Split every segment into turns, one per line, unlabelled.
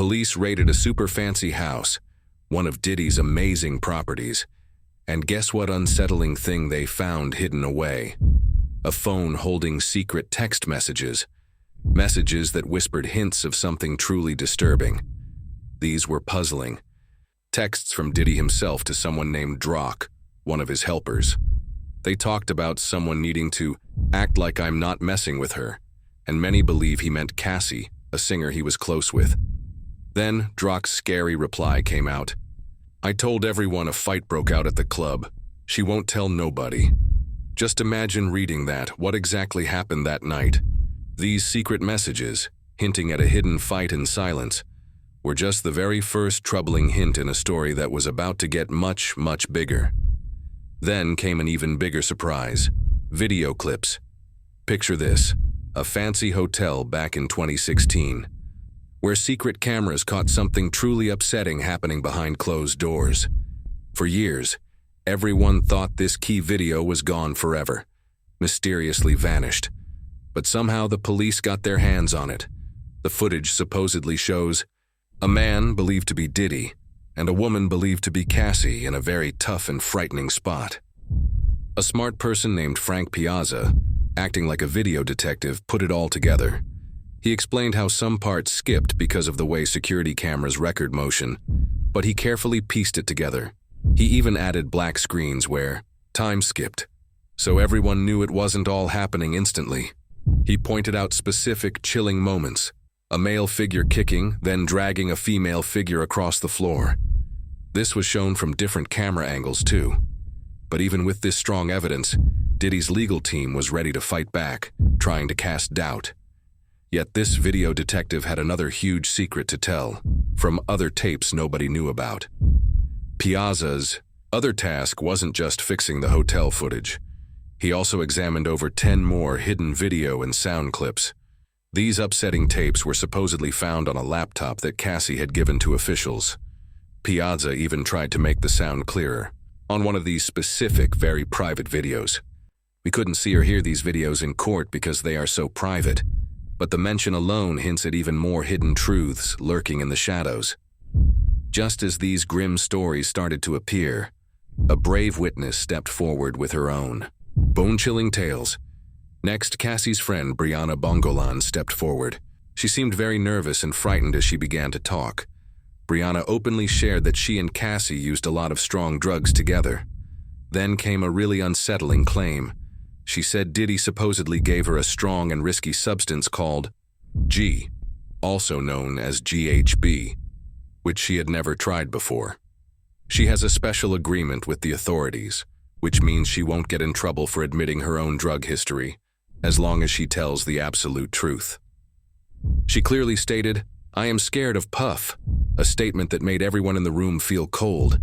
Police raided a super fancy house, one of Diddy's amazing properties, and guess what unsettling thing they found hidden away? A phone holding secret text messages. Messages that whispered hints of something truly disturbing. These were puzzling. Texts from Diddy himself to someone named Drock, one of his helpers. They talked about someone needing to act like I'm not messing with her, and many believe he meant Cassie, a singer he was close with. Then Drock's scary reply came out. I told everyone a fight broke out at the club. She won't tell nobody. Just imagine reading that. What exactly happened that night? These secret messages, hinting at a hidden fight in silence, were just the very first troubling hint in a story that was about to get much, much bigger. Then came an even bigger surprise. Video clips. Picture this, a fancy hotel back in 2016, where secret cameras caught something truly upsetting happening behind closed doors. For years, everyone thought this key video was gone forever, mysteriously vanished. But somehow the police got their hands on it. The footage supposedly shows a man believed to be Diddy and a woman believed to be Cassie in a very tough and frightening spot. A smart person named Frank Piazza, acting like a video detective, put it all together. He explained how some parts skipped because of the way security cameras record motion, but he carefully pieced it together. He even added black screens where time skipped, so everyone knew it wasn't all happening instantly. He pointed out specific, chilling moments, a male figure kicking, then dragging a female figure across the floor. This was shown from different camera angles too. But even with this strong evidence, Diddy's legal team was ready to fight back, trying to cast doubt. Yet this video detective had another huge secret to tell, from other tapes nobody knew about. Piazza's other task wasn't just fixing the hotel footage. He also examined over 10 more hidden video and sound clips. These upsetting tapes were supposedly found on a laptop that Cassie had given to officials. Piazza even tried to make the sound clearer, on one of these specific, very private videos. We couldn't see or hear these videos in court because they are so private, but the mention alone hints at even more hidden truths lurking in the shadows. Just as these grim stories started to appear, a brave witness stepped forward with her own bone-chilling tales. Next, Cassie's friend Briana Bongolan stepped forward. She seemed very nervous and frightened as she began to talk. Briana openly shared that she and Cassie used a lot of strong drugs together. Then came a really unsettling claim. She said Diddy supposedly gave her a strong and risky substance called G, also known as GHB, which she had never tried before. She has a special agreement with the authorities, which means she won't get in trouble for admitting her own drug history, as long as she tells the absolute truth. She clearly stated, "I am scared of Puff," a statement that made everyone in the room feel cold.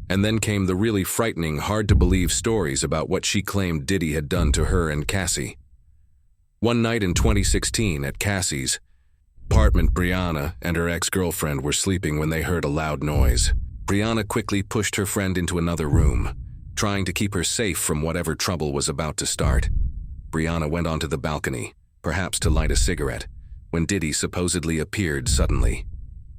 And then came the really frightening, hard-to-believe stories about what she claimed Diddy had done to her and Cassie. One night in 2016 at Cassie's apartment, Briana and her ex-girlfriend were sleeping when they heard a loud noise. Briana quickly pushed her friend into another room, trying to keep her safe from whatever trouble was about to start. Briana went onto the balcony, perhaps to light a cigarette, when Diddy supposedly appeared suddenly.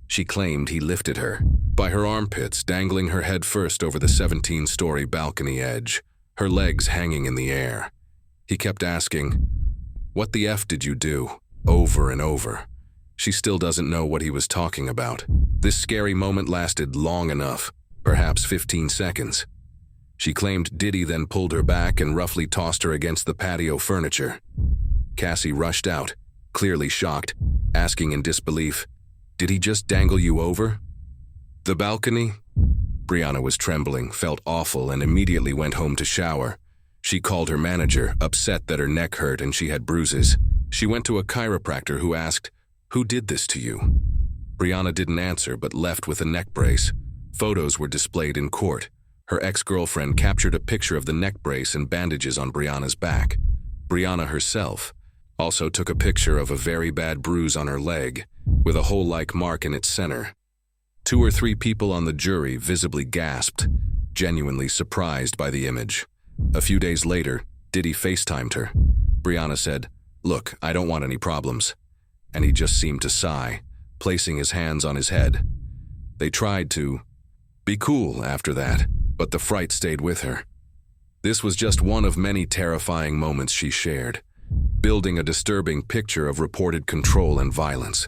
She claimed he lifted her by her armpits, dangling her head first over the 17-story balcony edge, her legs hanging in the air. He kept asking, "What the F did you do?" over and over. She still doesn't know what he was talking about. This scary moment lasted long enough, perhaps 15 seconds. She claimed Diddy then pulled her back and roughly tossed her against the patio furniture. Cassie rushed out, clearly shocked, asking in disbelief, "Did he just dangle you over?" The balcony? Briana was trembling, felt awful, and immediately went home to shower. She called her manager, upset that her neck hurt and she had bruises. She went to a chiropractor who asked, "Who did this to you?" Briana didn't answer but left with a neck brace. Photos were displayed in court. Her ex-girlfriend captured a picture of the neck brace and bandages on Briana's back. Briana herself also took a picture of a very bad bruise on her leg, with a hole-like mark in its center. 2 or 3 people on the jury visibly gasped, genuinely surprised by the image. A few days later, Diddy FaceTimed her. Briana said, "Look, I don't want any problems." And he just seemed to sigh, placing his hands on his head. They tried to be cool after that, but the fright stayed with her. This was just one of many terrifying moments she shared, building a disturbing picture of reported control and violence.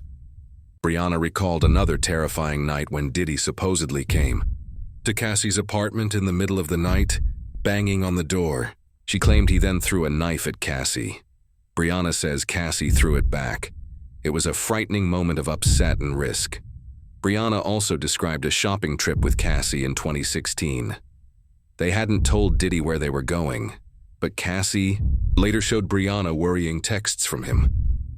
Briana recalled another terrifying night when Diddy supposedly came to Cassie's apartment in the middle of the night, banging on the door. She claimed he then threw a knife at Cassie. Briana says Cassie threw it back. It was a frightening moment of upset and risk. Briana also described a shopping trip with Cassie in 2016. They hadn't told Diddy where they were going, but Cassie later showed Briana worrying texts from him.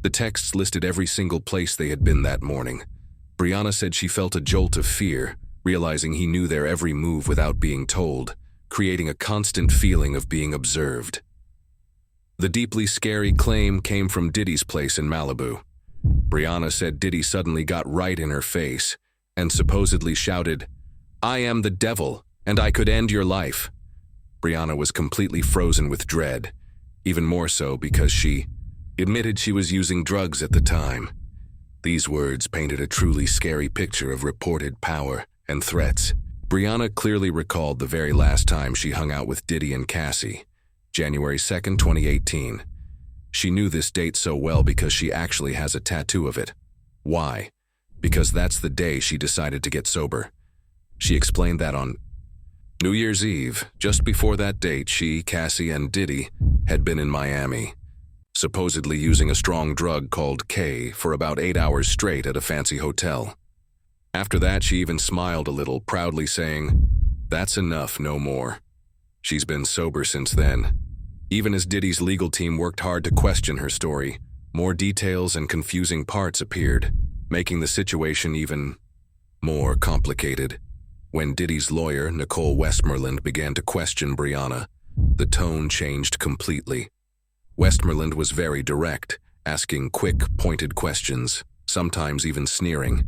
The texts listed every single place they had been that morning. Briana said she felt a jolt of fear, realizing he knew their every move without being told, creating a constant feeling of being observed. The deeply scary claim came from Diddy's place in Malibu. Briana said Diddy suddenly got right in her face and supposedly shouted, "I am the devil, and I could end your life." Briana was completely frozen with dread, even more so because she admitted she was using drugs at the time. These words painted a truly scary picture of reported power and threats. Briana clearly recalled the very last time she hung out with Diddy and Cassie, January 2nd, 2018. She knew this date so well because she actually has a tattoo of it. Why? Because that's the day she decided to get sober. She explained that on New Year's Eve, just before that date, she, Cassie, and Diddy had been in Miami, supposedly using a strong drug called K for about 8 hours straight at a fancy hotel. After that, she even smiled a little, proudly saying, "That's enough, no more." She's been sober since then. Even as Diddy's legal team worked hard to question her story, more details and confusing parts appeared, making the situation even more complicated. When Diddy's lawyer, Nicole Westmorland, began to question Briana, the tone changed completely. Westmorland was very direct, asking quick, pointed questions, sometimes even sneering.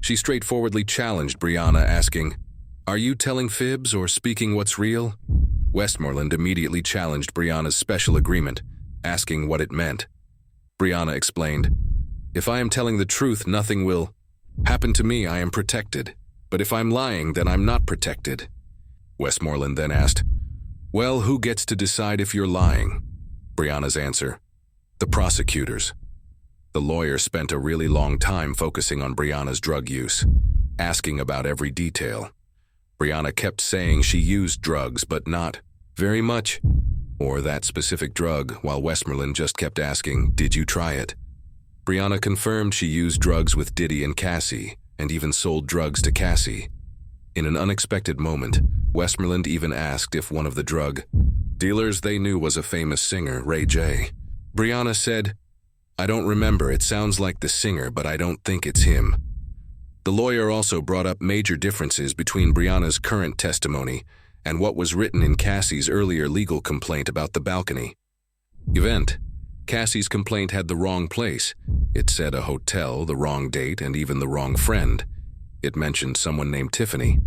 She straightforwardly challenged Briana, asking, "Are you telling fibs or speaking what's real?" Westmorland immediately challenged Briana's special agreement, asking what it meant. Briana explained, "If I am telling the truth, nothing will happen to me. I am protected. But if I'm lying, then I'm not protected." Westmorland then asked, "Well, who gets to decide if you're lying?" Briana's answer, "The prosecutors." The lawyer spent a really long time focusing on Briana's drug use, asking about every detail. Briana kept saying she used drugs, but not very much, or that specific drug, while Westmorland just kept asking, "Did you try it?" Briana confirmed she used drugs with Diddy and Cassie, and even sold drugs to Cassie. In an unexpected moment, Westmorland even asked if one of the drug dealers they knew was a famous singer, Ray J. Briana said, "I don't remember, it sounds like the singer, but I don't think it's him." The lawyer also brought up major differences between Briana's current testimony and what was written in Cassie's earlier legal complaint about the balcony event. Cassie's complaint had the wrong place. It said a hotel, the wrong date, and even the wrong friend. It mentioned someone named Tiffany.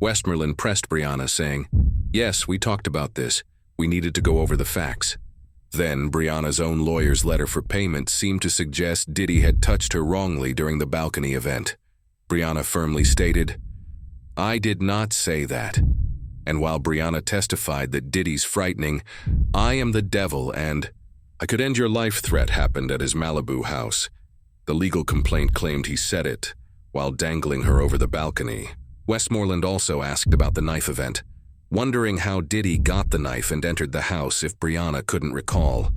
Westmorland pressed Briana, saying, "Yes, we talked about this. We needed to go over the facts." Then, Briana's own lawyer's letter for payment seemed to suggest Diddy had touched her wrongly during the balcony event. Briana firmly stated, "I did not say that." And while Briana testified that Diddy's frightening, "I am the devil," and "I could end your life" threat happened at his Malibu house, the legal complaint claimed he said it while dangling her over the balcony. Westmorland also asked about the knife event, wondering how Diddy got the knife and entered the house if Briana couldn't recall.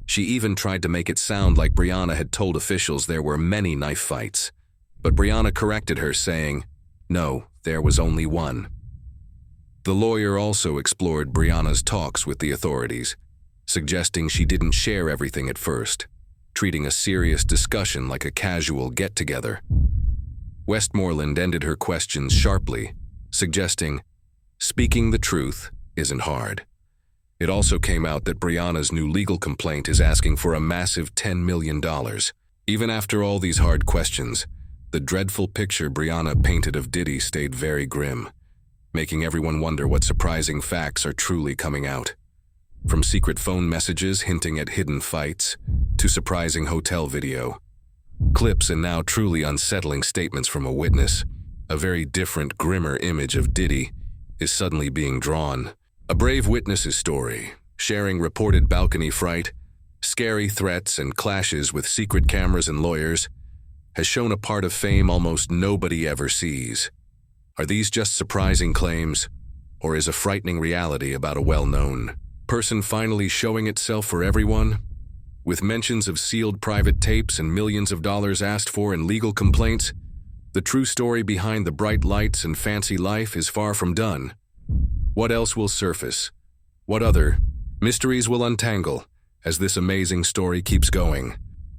She even tried to make it sound like Briana had told officials there were many knife fights, but Briana corrected her, saying, "No, there was only one." The lawyer also explored Briana's talks with the authorities, suggesting she didn't share everything at first, treating a serious discussion like a casual get-together. Westmorland ended her questions sharply, suggesting, "Speaking the truth isn't hard." It also came out that Briana's new legal complaint is asking for a massive $10 million. Even after all these hard questions, the dreadful picture Briana painted of Diddy stayed very grim, making everyone wonder what surprising facts are truly coming out. From secret phone messages hinting at hidden fights, to surprising hotel video, Clips and now truly unsettling statements from a witness. A very different, grimmer image of Diddy is suddenly being drawn. A brave witness's story, sharing reported balcony fright, scary threats, and clashes with secret cameras and lawyers, has shown a part of fame almost nobody ever sees. Are these just surprising claims, or is a frightening reality about a well-known person finally showing itself for everyone? With mentions of sealed private tapes and millions of dollars asked for in legal complaints, the true story behind the bright lights and fancy life is far from done. What else will surface? What other mysteries will untangle as this amazing story keeps going?